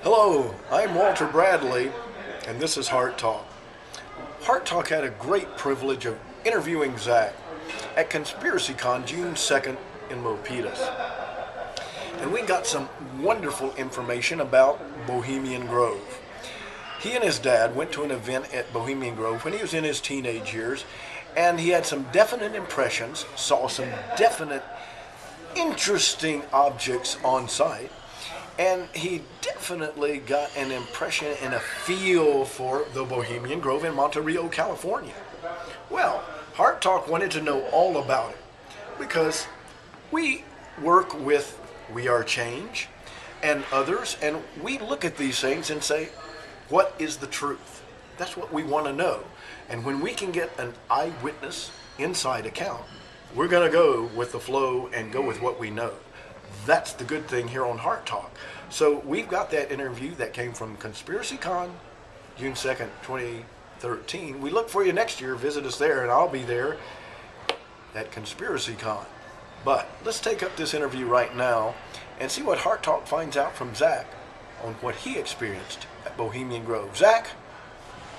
Hello, I'm Walter Bradley, and this is Heart Talk. Heart Talk had a great privilege of interviewing Zach at ConspiracyCon June 2nd in Milpitas. And we got some wonderful information about Bohemian Grove. He and his dad went to an event at Bohemian Grove when he was in his teenage years, and he had some definite impressions, saw some definite interesting objects on site, and he definitely got an impression and a feel for the Bohemian Grove in Monterey, California. Well, Heart Talk wanted to know all about it because we work with We Are Change and others, and we look at these things and say, what is the truth? That's what we want to know. And when we can get an eyewitness inside account, we're going to go with the flow and go with what we know. That's the good thing here on Heart Talk. So we've got that interview that came from ConspiracyCon, June 2nd, 2013. We look for you next year. Visit us there, and I'll be there at ConspiracyCon. But let's take up this interview right now and see what Heart Talk finds out from Zach on what he experienced at Bohemian Grove. Zach,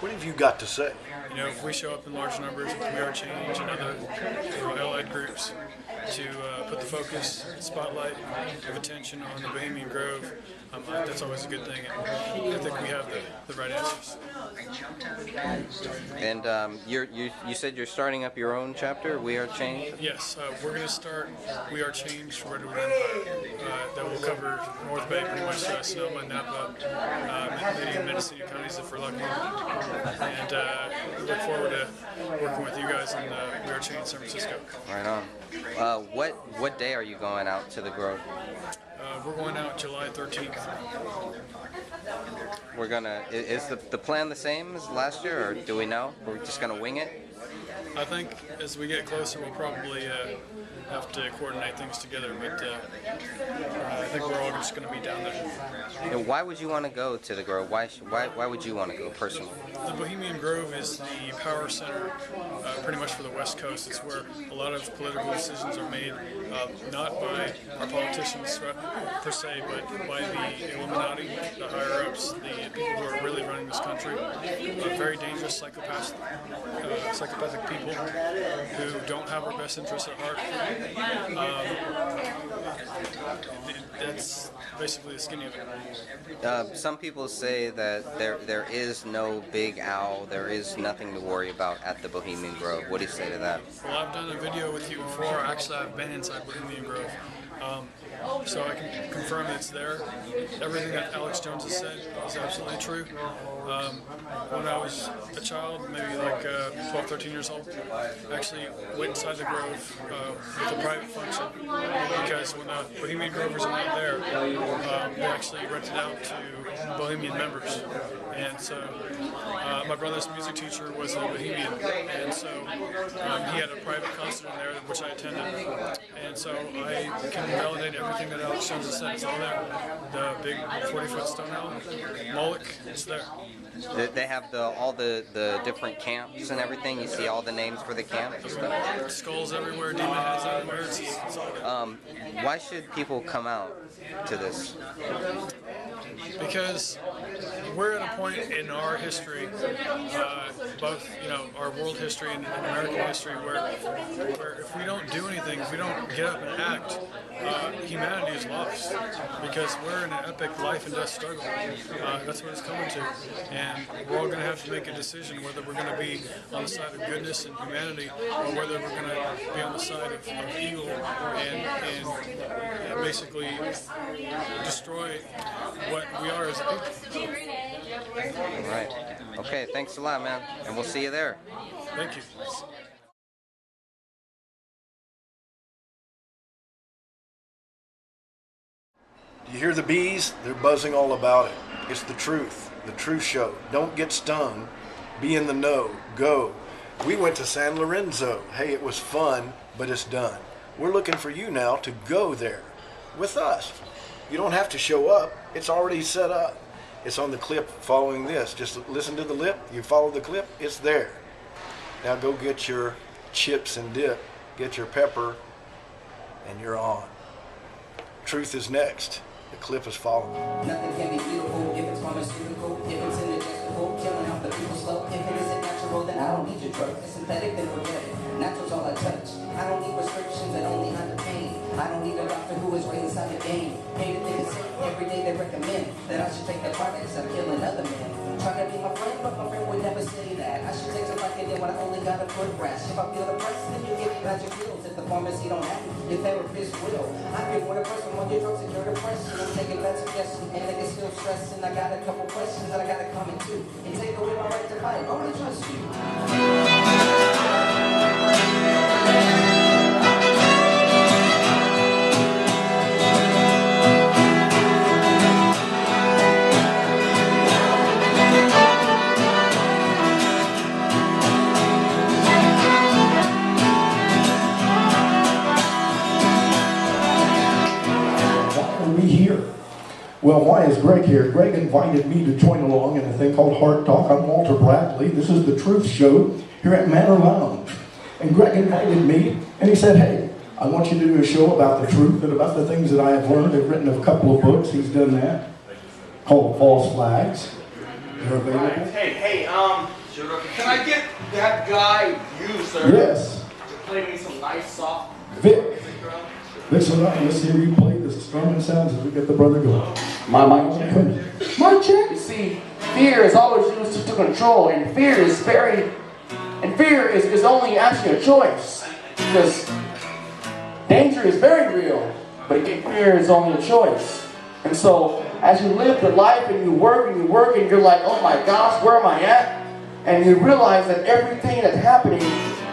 what have you got to say? You know, if we show up in large numbers with We Are Change and other allied groups to put the focus, spotlight of attention on the Bohemian Grove, that's always a good thing. And I think we have the right answers. And you said you're starting up your own chapter, We Are Change? Yes, we're going to start We Are Change Redwood Empire. That will cover North Bay, pretty much Sonoma, Napa, maybe Mendocino counties if we're lucky. And we look forward to working with you guys on We Are Change San Francisco. Right on. What day are you going out to the Grove? We're going out July 13th. We're gonna. Is the plan the same as last year, or do we know? We're just gonna wing it. I think as we get closer, we'll probably have to coordinate things together. But I think we're all just going to be down there. And why would you want to go to the Grove? Why would you want to go personally? The Bohemian Grove is the power center, pretty much for the West Coast. It's where a lot of political decisions are made, not by our politicians per se, but by the Illuminati, the higher-ups, the people who are really running this country. Very dangerous psychopathic people who don't have our best interests at heart. That's basically the skinny of it. Some people say that there is no big owl, there is nothing to worry about at the Bohemian Grove. What do you say to that? Well, I've done a video with you before. Actually, I've been inside Bohemian Grove. So I can confirm it's there. Everything that Alex Jones has said is absolutely true. When I was a child, maybe like 12, 13 years old, I actually went inside the Grove with a private function because when the Bohemian Grovers are not there, they actually rented out to Bohemian members. And so my brother's music teacher was a Bohemian, and so he had a private concert in there, which I attended. And so I can validate everything that Alex Jones has said. It's all there. The big 40-foot stone owl, Moloch, it's there. They have all the different camps and everything. You see all the names for the camps and stuff. Skulls everywhere, demon heads everywhere. It's all good. Why should people come out to this? Because we're at a point in our history, both our world history and American history, where if we don't do anything, if we don't get up and act, humanity is lost. Because we're in an epic life and death struggle. That's what it's coming to, and we're all going to have to make a decision whether we're going to be on the side of goodness and humanity, or whether we're going to be on the side of evil and basically destroy what we are as a people. All right. Okay, thanks a lot, man. And we'll see you there. Thank you. You hear the bees? They're buzzing all about it. It's the truth show. Don't get stung. Be in the know. Go. We went to San Lorenzo. Hey, it was fun, but it's done. We're looking for you now to go there with us. You don't have to show up. It's already set up. It's on the clip following this. Just listen to the lip. You follow the clip. It's there. Now go get your chips and dip. Get your pepper, and you're on. Truth is next. The clip is falling. Nothing can be beautiful if it's pharmaceutical, if it's indigestible, killing off the people slow. If it isn't natural, then I don't need your drug. It's synthetic, then forget it. Natural's all I touch. I don't need prescriptions that only hide the pain. I don't need a doctor who is right inside the game. Pain that they say every day they recommend that I should take the products of killing other men. Try to be my friend, but my friend would never say that. I should take some Vicodin when I only got a foot rash. If I feel depressed, then you give me magic pills. If the pharmacy don't have it, your therapist will. I can for the person on your drugs and your depression. I'm taking that suggestion and they can still stress. And I got a couple questions that I gotta comment to and take away my right to fight. I wanna trust you. Well, why is Greg here? Greg invited me to join along in a thing called Heart Talk. I'm Walter Bradley. This is the Truth Show here at Manor Lounge. And Greg invited me, and he said, hey, I want you to do a show about the truth and about the things that I have learned. I've written a couple of books. He's done that, called False Flags. They're available. Hey, can I get that guy, you, sir? Yes. To play me some nice, soft Vic. music, bro? Listen up, let's hear you play the strumming sounds as we get the brother going. My mic check. Mic check. You see, fear is always used to control, and fear is only actually a choice. Because danger is very real, but fear is only a choice. And so, as you live your life and you work and you're like, oh my gosh, where am I at? And you realize that everything that's happening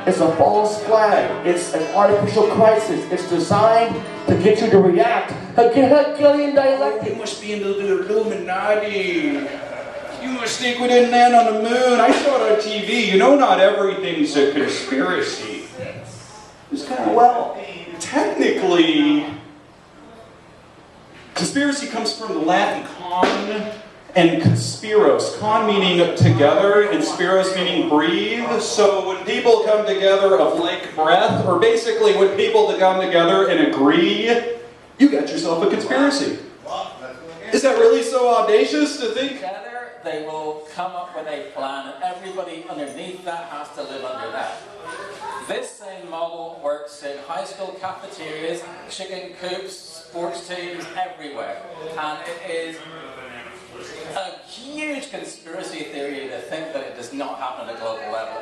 is a false flag. It's an artificial crisis. It's designed to get you to react. Hegelian dialectic. You must be into the Illuminati. You must think we didn't land on the moon. I saw it on TV. You know not everything's a conspiracy. It's kind of, well, technically, conspiracy comes from the Latin con and conspiros. Con meaning together and spiros meaning breathe. So when people come together of like breath, or basically when people come together and agree, you got yourself a conspiracy. Is that really so audacious to think? Together, they will come up with a plan, and everybody underneath that has to live under that. This same model works in high school cafeterias, chicken coops, sports teams, everywhere. And it is a huge conspiracy theory to think that it does not happen at a global level.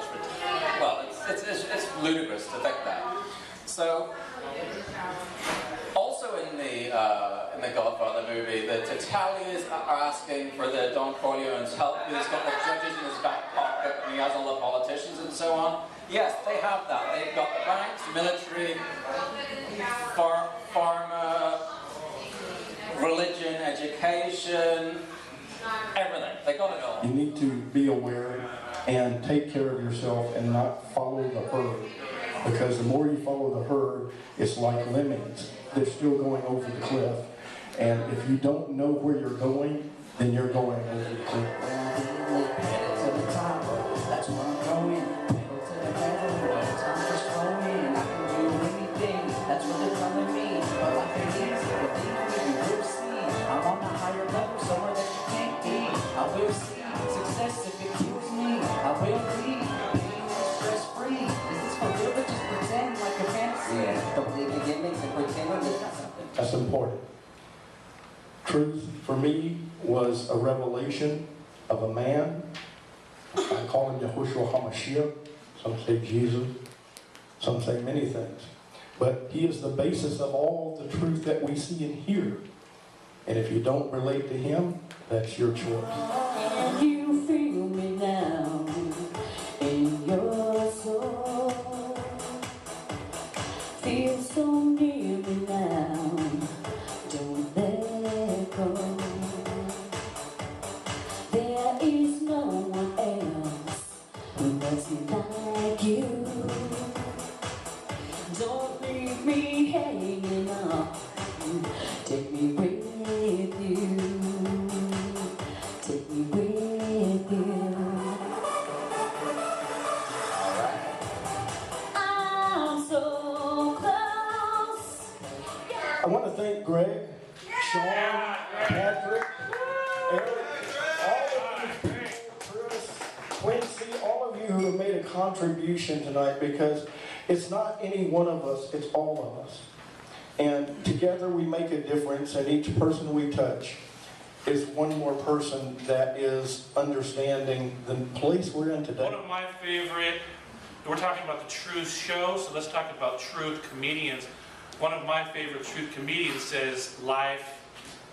It's ludicrous to think that. So, also in the Godfather movie, the Italians are asking for the Don Corleone's help. He's got the judges in his back pocket, and he has all the politicians and so on. Yes, they have that. They've got the banks, military, pharma, religion, education, everything. They got it all. You need to be aware and take care of yourself and not follow the herd. Because the more you follow the herd, it's like lemmings. They're still going over the cliff. And if you don't know where you're going, then you're going over the cliff. Pedal to the top, that's where I'm going. Pedal to the metal, I'm just flowing. I can do anything, that's what they're telling me. But life ain't easy, believe me, you will see. I'm on a higher level, somewhere that you can't be. I will see success if it kills me. I will be pain stress-free. Is this for real, but just pretend like a fantasy? Don't believe in gimmicks and pretend when there's not something. That's important. Truth, for me, was a revelation of a man. I call him Yahushua HaMashiach. Some say Jesus. Some say many things. But he is the basis of all the truth that we see and hear. And if you don't relate to him, that's your choice. You feel me now in your soul. Feel so near me now. Don't let go. There is no one else who loves me like you. Don't leave me hanging up. Take me with you. Take me with you. I'm so close. I want to thank Greg Sean, Patrick, Eric, all of you people, Chris, Quincy, all of you who have made a contribution tonight, because it's not any one of us, it's all of us. And together we make a difference, and each person we touch is one more person that is understanding the place we're in today. One of my favorite, we're talking about the Truth Show, so let's talk about truth comedians. One of my favorite truth comedians says, life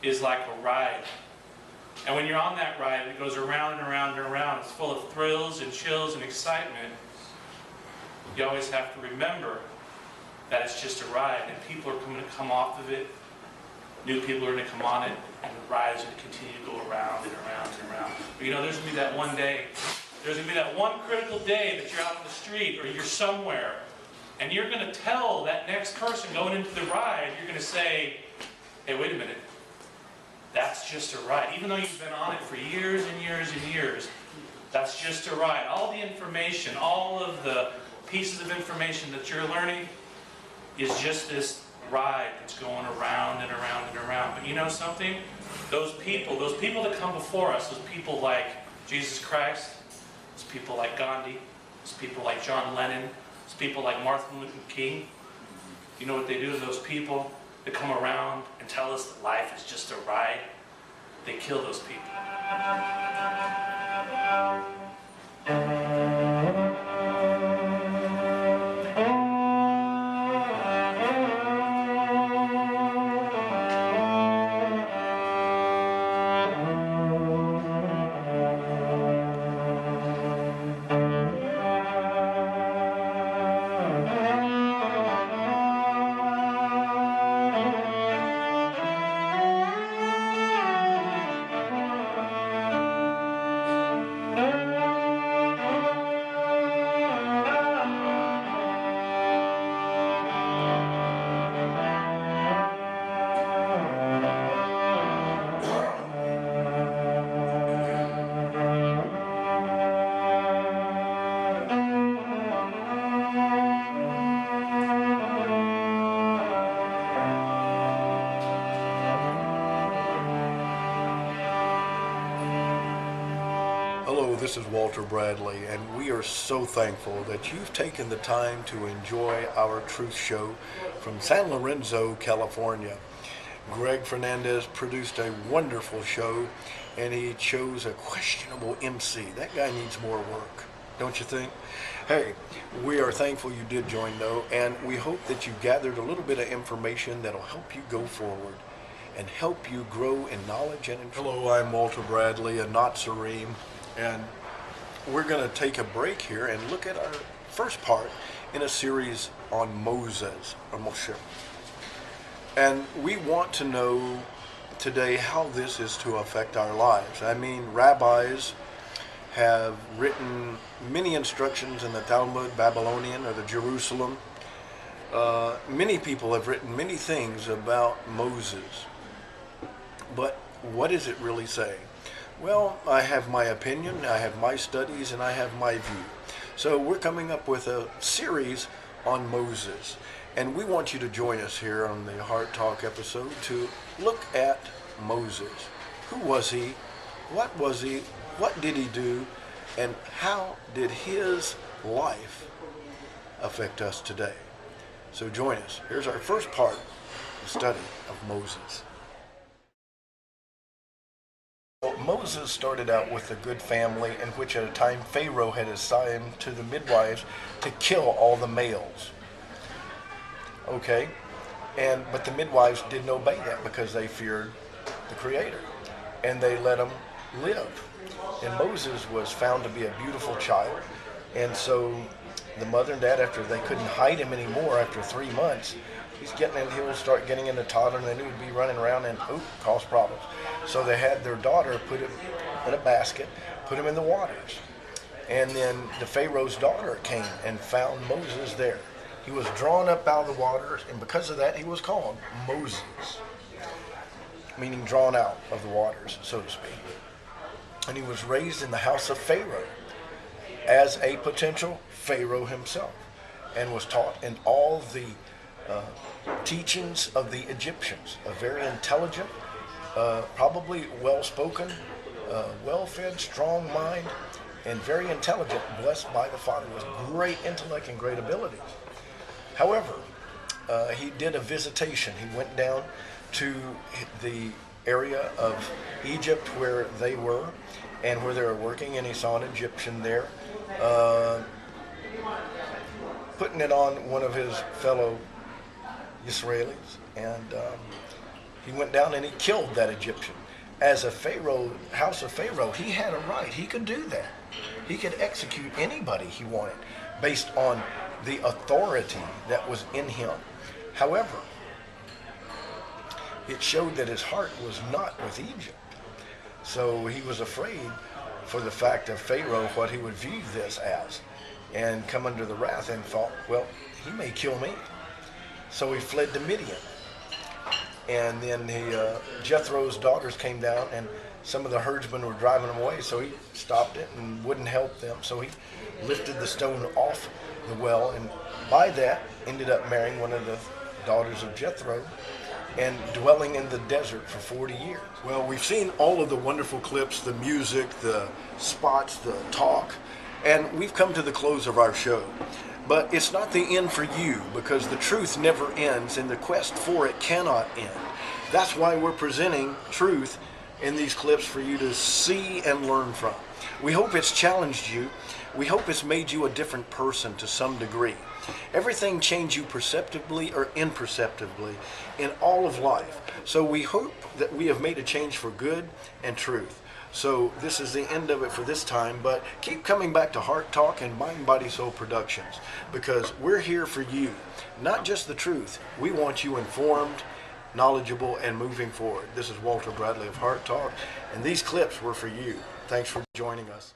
is like a ride. And when you're on that ride, it goes around and around and around. It's full of thrills and chills and excitement. You always have to remember that it's just a ride, and people are going to come off of it. New people are going to come on it, and the ride is going to continue to go around and around and around. But you know, there's going to be that one day, there's going to be that one critical day that you're out on the street or you're somewhere, and you're going to tell that next person going into the ride, you're going to say, hey, wait a minute, that's just a ride. Even though you've been on it for years and years and years, that's just a ride. All the information, all of the pieces of information that you're learning is just this ride that's going around and around and around. But you know something? Those people that come before us, those people like Jesus Christ, those people like Gandhi, those people like John Lennon, those people like Martin Luther King, you know what they do to those people that come around and tell us that life is just a ride? They kill those people. Hello, this is Walter Bradley, and we are so thankful that you've taken the time to enjoy our Truth Show from San Lorenzo, California. Greg Fernandez produced a wonderful show, and he chose a questionable MC. That guy needs more work, don't you think? Hey, we are thankful you did join, though, and we hope that you gathered a little bit of information that'll help you go forward and help you grow in knowledge and information. Hello, I'm Walter Bradley, a not Sareem. And we're going to take a break here and look at our first part in a series on Moses, or Moshe. And we want to know today how this is to affect our lives. I mean, rabbis have written many instructions in the Talmud, Babylonian, or the Jerusalem. Many people have written many things about Moses. But what does it really say? Well, I have my opinion, I have my studies, and I have my view. So we're coming up with a series on Moses. And we want you to join us here on the Heart Talk episode to look at Moses. Who was he? What was he? What did he do? And how did his life affect us today? So join us. Here's our first part, the study of Moses. Moses started out with a good family in which at a time Pharaoh had assigned to the midwives to kill all the males. Okay, but the midwives didn't obey that because they feared the Creator, and they let him live. And Moses was found to be a beautiful child, and so the mother and dad, after they couldn't hide him anymore after 3 months, he'll start getting into toddler, and then he would be running around and cause problems. So they had their daughter put him in a basket, put him in the waters. And then the Pharaoh's daughter came and found Moses there. He was drawn up out of the waters, and because of that, he was called Moses, meaning drawn out of the waters, so to speak. And he was raised in the house of Pharaoh as a potential Pharaoh himself, and was taught in all the teachings of the Egyptians. A very intelligent, probably well-spoken, well-fed, strong mind, and very intelligent, blessed by the Father with great intellect and great abilities. However, he did a visitation. He went down to the area of Egypt where they were and where they were working, and he saw an Egyptian there putting it on one of his fellow Israelis, and he went down and he killed that Egyptian. As a Pharaoh, house of Pharaoh, he had a right. He could do that. He could execute anybody he wanted based on the authority that was in him. However, it showed that his heart was not with Egypt. So he was afraid for the fact of Pharaoh, what he would view this as, and come under the wrath and thought, well, he may kill me. So he fled to Midian. And then Jethro's daughters came down, and some of the herdsmen were driving them away, so he stopped it and wouldn't help them. So he lifted the stone off the well, and by that ended up marrying one of the daughters of Jethro and dwelling in the desert for 40 years. Well, we've seen all of the wonderful clips, the music, the spots, the talk, and we've come to the close of our show. But it's not the end for you, because the truth never ends and the quest for it cannot end. That's why we're presenting truth in these clips for you to see and learn from. We hope it's challenged you. We hope it's made you a different person to some degree. Everything changes you perceptibly or imperceptibly in all of life. So we hope that we have made a change for good and truth. So this is the end of it for this time, but keep coming back to Heart Talk and Mind, Body, Soul Productions, because we're here for you, not just the truth. We want you informed, knowledgeable, and moving forward. This is Walter Bradley of Heart Talk, and these clips were for you. Thanks for joining us.